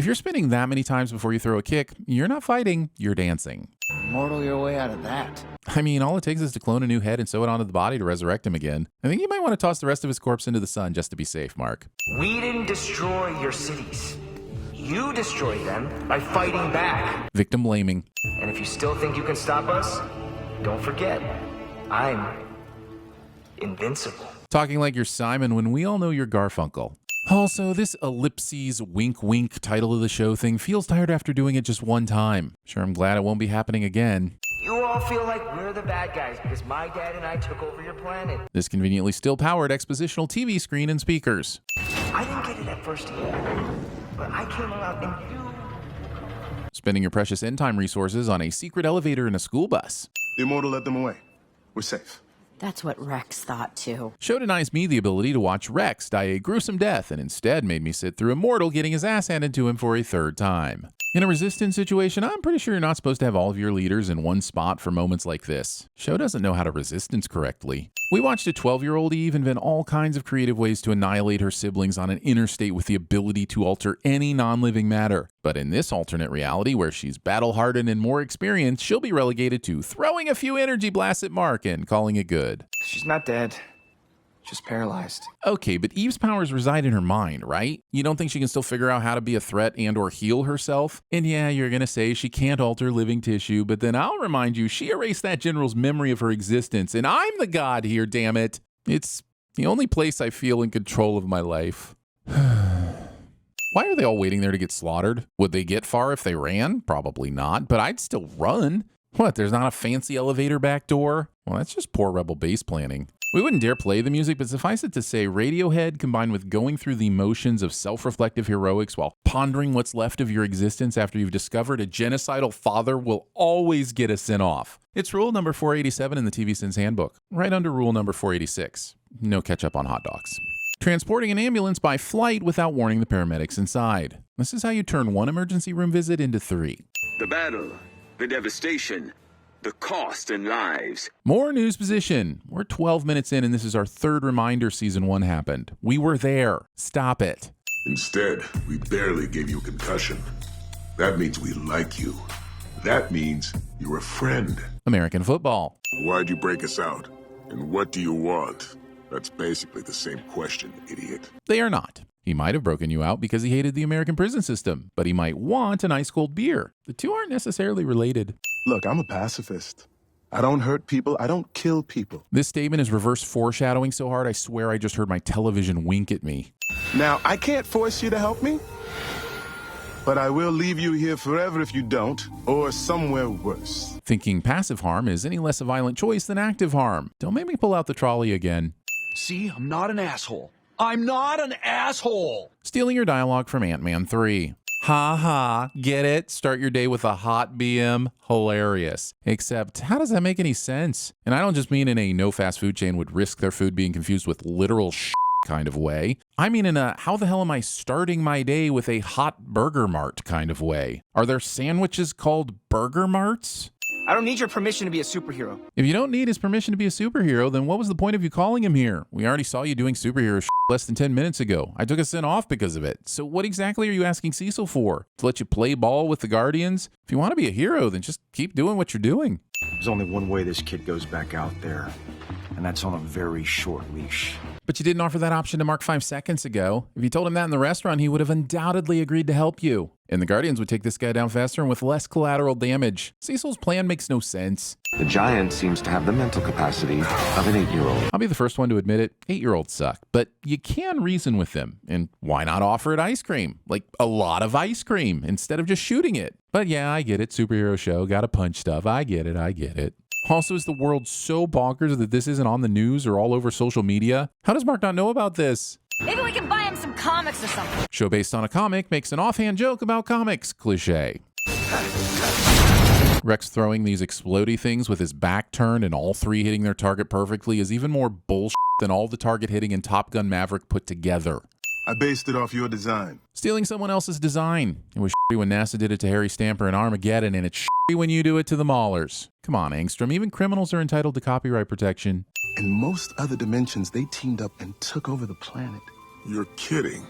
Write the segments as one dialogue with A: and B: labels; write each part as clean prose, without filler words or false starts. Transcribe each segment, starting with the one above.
A: If you're spinning that many times before you throw a kick, you're not fighting, you're dancing.
B: Mortal your way out of that.
A: I mean, all it takes is to clone a new head and sew it onto the body to resurrect him again. I think you might want to toss the rest of his corpse into the sun just to be safe, Mark.
C: We didn't destroy your cities. You destroyed them by fighting back.
A: Victim blaming.
C: And if you still think you can stop us, don't forget, I'm invincible.
A: Talking like you're Simon when we all know you're Garfunkel. Also, this ellipses wink wink title of the show thing feels tired after doing it just one time. Sure, I'm glad it won't be happening again.
C: You all feel like we're the bad guys because my dad and I took over your planet.
A: This conveniently still powered expositional TV screen and speakers.
C: I didn't get it at first either, but I came around and you...
A: Spending your precious end time resources on a secret elevator in a school bus.
D: The Immortal led them away. We're safe.
E: That's what Rex thought too.
A: Show denies me the ability to watch Rex die a gruesome death and instead made me sit through Immortal getting his ass handed to him for a third time. In a resistance situation, I'm pretty sure you're not supposed to have all of your leaders in one spot for moments like this. Show doesn't know how to resistance correctly. We watched a 12-year-old Eve invent all kinds of creative ways to annihilate her siblings on an interstate with the ability to alter any non-living matter. But in this alternate reality where she's battle-hardened and more experienced, she'll be relegated to throwing a few energy blasts at Mark and calling it good.
B: She's not dead. Just paralyzed.
A: Okay, but Eve's powers reside in her mind, right? You don't think she can still figure out how to be a threat and or heal herself? And yeah, you're gonna say she can't alter living tissue, but then I'll remind you, she erased that general's memory of her existence, and I'm the god here, damn it. It's the only place I feel in control of my life. Why are they all waiting there to get slaughtered? Would they get far if they ran? Probably not, but I'd still run. What, there's not a fancy elevator back door? Well, that's just poor rebel base planning. We wouldn't dare play the music, but suffice it to say, Radiohead combined with going through the motions of self-reflective heroics while pondering what's left of your existence after you've discovered a genocidal father will always get a sin off. It's rule number 487 in the TVSins handbook, right under rule number 486. No ketchup on hot dogs. Transporting an ambulance by flight without warning the paramedics inside. This is how you turn one emergency room visit into 3.
F: The battle, the devastation, the cost in lives.
A: More news position. We're 12 minutes in and this is our third reminder season 1 happened. We were there. Stop it.
D: Instead, we barely gave you a concussion. That means we like you. That means you're a friend.
A: American football.
D: Why'd you break us out? And what do you want? That's basically the same question, idiot.
A: They are not. He might have broken you out because he hated the American prison system, but he might want an ice-cold beer. The two aren't necessarily related.
D: Look, I'm a pacifist. I don't hurt people. I don't kill people.
A: This statement is reverse foreshadowing so hard I swear I just heard my television wink at me.
D: Now, I can't force you to help me, but I will leave you here forever if you don't, or somewhere worse.
A: Thinking passive harm is any less a violent choice than active harm. Don't make me pull out the trolley again.
G: See, I'm not an asshole. I'm not an asshole!
A: Stealing your dialogue from Ant-Man 3. Ha ha, get it? Start your day with a hot BM? Hilarious. Except, how does that make any sense? And I don't just mean in a no fast food chain would risk their food being confused with literal kind of way. I mean in a how the hell am I starting my day with a hot burger mart kind of way. Are there sandwiches called burger marts?
B: I don't need your permission to be a superhero.
A: If you don't need his permission to be a superhero, then what was the point of you calling him here? We already saw you doing superhero less than 10 minutes ago. I took a sin off because of it. So what exactly are you asking Cecil for? To let you play ball with the Guardians? If you want to be a hero, then just keep doing what you're doing.
G: There's only one way this kid goes back out there, and that's on a very short leash.
A: But you didn't offer that option to Mark 5 seconds ago. If you told him that in the restaurant, he would have undoubtedly agreed to help you. And the Guardians would take this guy down faster and with less collateral damage. Cecil's plan makes no sense.
H: The giant seems to have the mental capacity of an 8-year-old.
A: I'll be the first one to admit it. 8-year-olds suck. But you can reason with them. And why not offer it ice cream? Like a lot of ice cream instead of just shooting it. But yeah, I get it. Superhero show. Gotta punch stuff. I get it. I get it. Also, is the world so bonkers that this isn't on the news or all over social media? How does Mark not know about this?
E: Maybe we can buy him some comics or something.
A: Show based on a comic makes an offhand joke about comics. Cliché. Rex throwing these explodey things with his back turned and all 3 hitting their target perfectly is even more bullshit than all the target hitting in Top Gun Maverick put together.
D: I based it off your design.
A: Stealing someone else's design. It was shitty when NASA did it to Harry Stamper in Armageddon, and it's shitty when you do it to the Maulers. Come on, Angstrom. Even criminals are entitled to copyright protection.
D: In most other dimensions, they teamed up and took over the planet. You're kidding.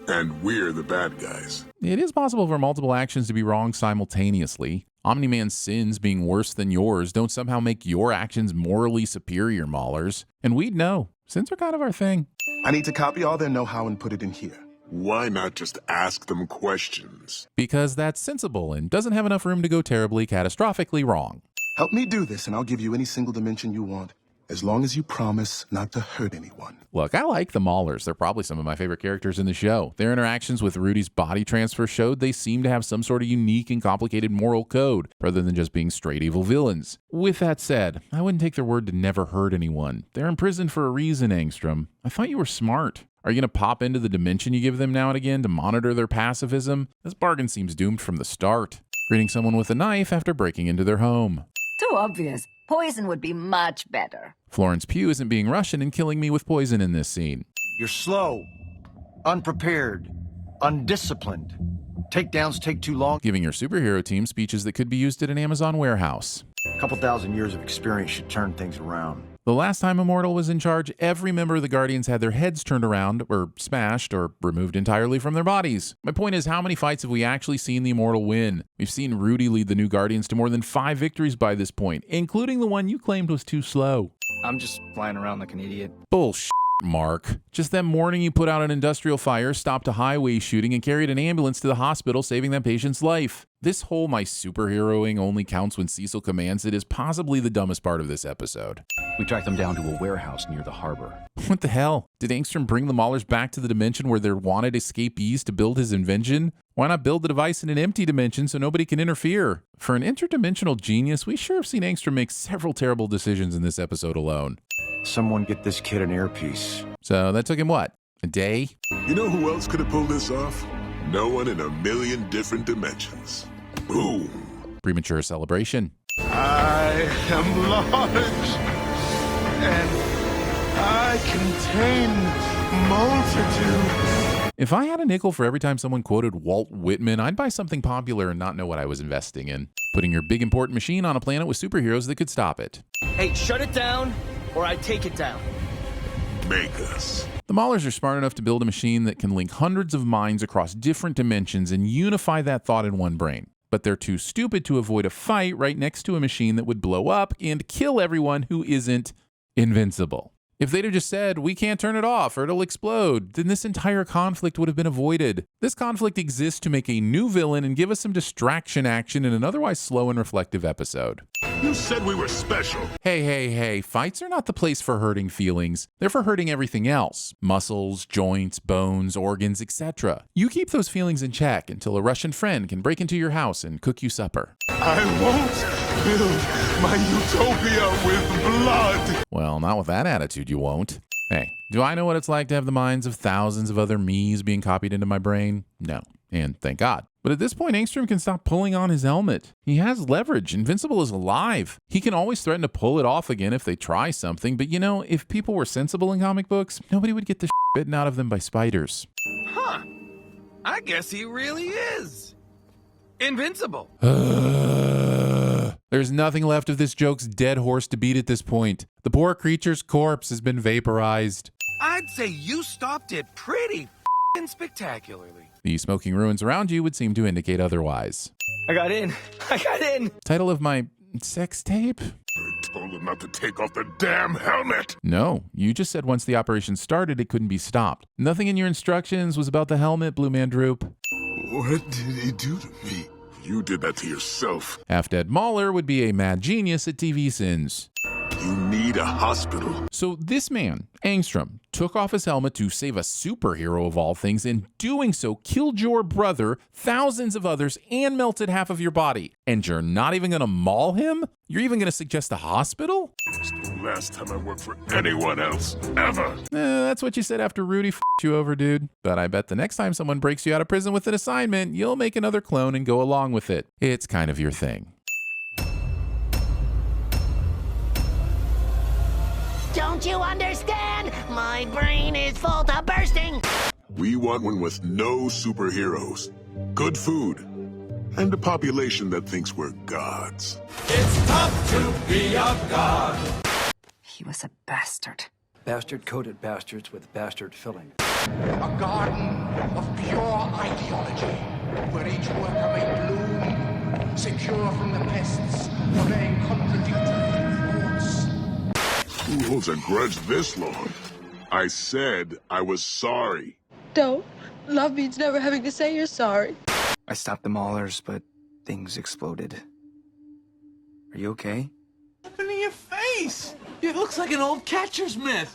D: And we're the bad guys.
A: It is possible for multiple actions to be wrong simultaneously. Omni-Man's sins being worse than yours don't somehow make your actions morally superior, Maulers. And we'd know. Sins are kind of our thing.
D: I need to copy all their know-how and put it in here. Why not just ask them questions?
A: Because that's sensible and doesn't have enough room to go terribly, catastrophically wrong.
D: Help me do this, and I'll give you any single dimension you want, as long as you promise not to hurt anyone.
A: Look, I like the Maulers. They're probably some of my favorite characters in the show. Their interactions with Rudy's body transfer showed they seem to have some sort of unique and complicated moral code, rather than just being straight evil villains. With that said, I wouldn't take their word to never hurt anyone. They're imprisoned for a reason, Angstrom. I thought you were smart. Are you going to pop into the dimension you give them now and again to monitor their pacifism? This bargain seems doomed from the start. Greeting someone with a knife after breaking into their home.
E: Too obvious. Poison would be much better.
A: Florence Pugh isn't being Russian and killing me with poison in this scene.
G: You're slow, unprepared, undisciplined. Takedowns take too long.
A: Giving your superhero team speeches that could be used at an Amazon warehouse.
G: A couple thousand years of experience should turn things around.
A: The last time Immortal was in charge, every member of the Guardians had their heads turned around, or smashed, or removed entirely from their bodies. My point is, how many fights have we actually seen the Immortal win? We've seen Rudy lead the new Guardians to more than 5 victories by this point, including the one you claimed was too slow.
B: I'm just flying around like an idiot.
A: Bullshit, Mark. Just that morning you put out an industrial fire, stopped a highway shooting, and carried an ambulance to the hospital, saving that patient's life. This whole my superheroing only counts when Cecil commands it is possibly the dumbest part of this episode.
I: We tracked them down to a warehouse near the harbor.
A: What the hell? Did Angstrom bring the Maulers back to the dimension where they're wanted escapees to build his invention? Why not build the device in an empty dimension so nobody can interfere? For an interdimensional genius, we sure have seen Angstrom make several terrible decisions in this episode alone.
G: Someone get this kid an earpiece.
A: So that took him what? A day?
D: You know who else could have pulled this off? No one in a million different dimensions. Boom.
A: Premature celebration.
D: I am large, and I contain multitudes.
A: If I had a nickel for every time someone quoted Walt Whitman, I'd buy something popular and not know what I was investing in. Putting your big important machine on a planet with superheroes that could stop it.
B: Hey, shut it down, or I take it down.
D: Make us.
A: The Maulers are smart enough to build a machine that can link hundreds of minds across different dimensions and unify that thought in one brain. But they're too stupid to avoid a fight right next to a machine that would blow up and kill everyone who isn't invincible. If they'd have just said, we can't turn it off or it'll explode, then this entire conflict would have been avoided. This conflict exists to make a new villain and give us some distraction action in an otherwise slow and reflective episode.
D: You said we were special.
A: Hey, fights are not the place for hurting feelings. They're for hurting everything else. Muscles, joints, bones, organs, etc. You keep those feelings in check until a Russian friend can break into your house and cook you supper.
D: I won't build my utopia with blood.
A: Well, not with that attitude, you won't. Hey, do I know what it's like to have the minds of thousands of other me's being copied into my brain? No, and thank God. But at this point, Angstrom can stop pulling on his helmet. He has leverage. Invincible is alive. He can always threaten to pull it off again if they try something, but you know, if people were sensible in comic books, nobody would get the bitten out of them by spiders.
J: Huh. I guess he really is invincible.
A: There's nothing left of this joke's dead horse to beat at this point. The poor creature's corpse has been vaporized.
J: I'd say you stopped it pretty spectacularly.
A: The smoking ruins around you would seem to indicate otherwise.
B: I got in.
A: Title of my sex tape?
D: I told him not to take off the damn helmet.
A: No, you just said once the operation started, it couldn't be stopped. Nothing in your instructions was about the helmet, Blue Man Droop.
D: What did he do to me? You did that to yourself.
A: Half-dead Mauler would be a mad genius at TVSins.
D: You need a hospital.
A: So this man, Angstrom, took off his helmet to save a superhero of all things, and doing so killed your brother, thousands of others, and melted half of your body. And you're not even going to maul him? You're even going to suggest a hospital?
D: It's the last time I worked for anyone else, ever.
A: That's what you said after Rudy f***ed you over, dude. But I bet the next time someone breaks you out of prison with an assignment, you'll make another clone and go along with it. It's kind of your thing.
K: Don't you understand? My brain is full to bursting.
D: We want one with no superheroes, good food, and a population that thinks we're gods.
J: It's tough to be a god.
E: He was a bastard.
L: Bastard-coated bastards with bastard filling.
M: A garden of pure ideology, where each worker may bloom, secure from the pests of a contradictory thoughts.
D: Who holds a grudge this long? I said I was sorry.
N: Don't. Love means never having to say you're sorry.
B: I stopped the maulers, but things exploded. Are you okay?
J: What happened to your face? It looks like an old catcher's mitt.